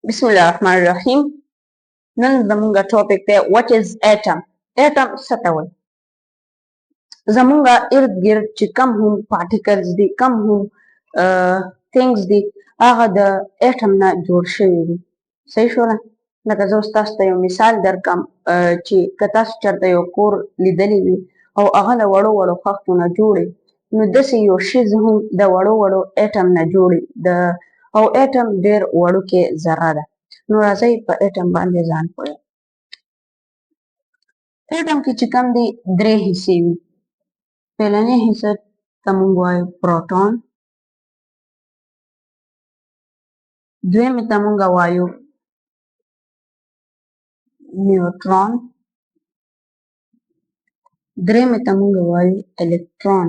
بسم الله الرحمن الرحیم. نن زمونږ ټاپک دی what is atom. atom څه ته وایي؟ زمونږ ارد ګرد چې کم هم پارټیکلز دي، کم هم things دي، هغه د اټم نه جوړ شوي دي. صحیح شوله؟ لکه زه اوس تاسو ته یو مثال درکړم چې که تاسو چېرته یو کور لیدلی وي او هغه له وړو وړو خښتو نه جوړ وي، نو داسې یو شیز هم د وړو وړو اټم نه جوړ وي او اټم ډېر وړوکې ذره ده. نو راځئ په اټم باندې ځان پوهوو. اټم کې چې کوم دي درې حصې وي. پهلنۍ حصه ته موږ وایو پروټون، دویمې ته موږ وایو نیوټرون، درېیمې ته موږ وایو الکترون.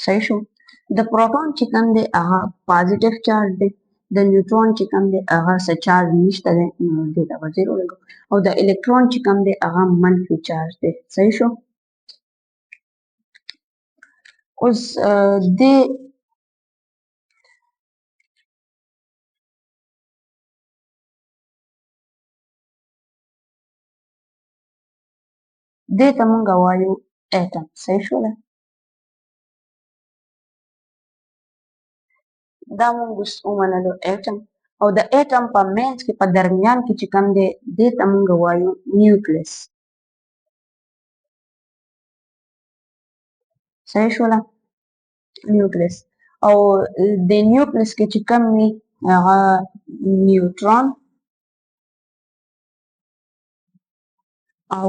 صحیح شو؟ د پروټون چې کوم دی هغه پازیټیو چارج دی، د نیوټرون چې کوم دی هغه څه چارج نشته دی، نو دې ته به زیرو لګوو، او د الکترون چې کوم دی هغه منفي چارج دی. صحیح شو؟ اوس دې ته موږ وایو اټم. صحیح شوله؟ دا موږ اوس ومنلو اټم، او د اټم په منځ کې په درمیان کې چې کوم دی دې ته موږ وایو نیوکلیس. صحیح شوله؟ نیوکلیس. او د نیوکلیس کې چې کوم وي هغه نیوټرون او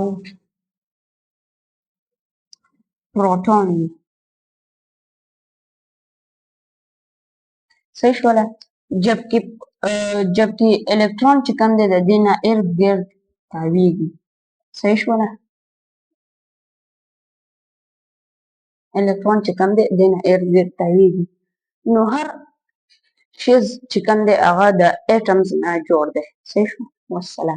پروټون وي. صحیح شوله؟ جبکې الکترون چې کوم دی د دې نه ارد ګرد تاویږي. صحیح شوله؟ الکترون چې کوم دی دې نه ارد ګرد تاویږي. نو هر شیز چې کوم دی هغه د اټمز نه جوړ دی. صحیح شو؟ والسلام.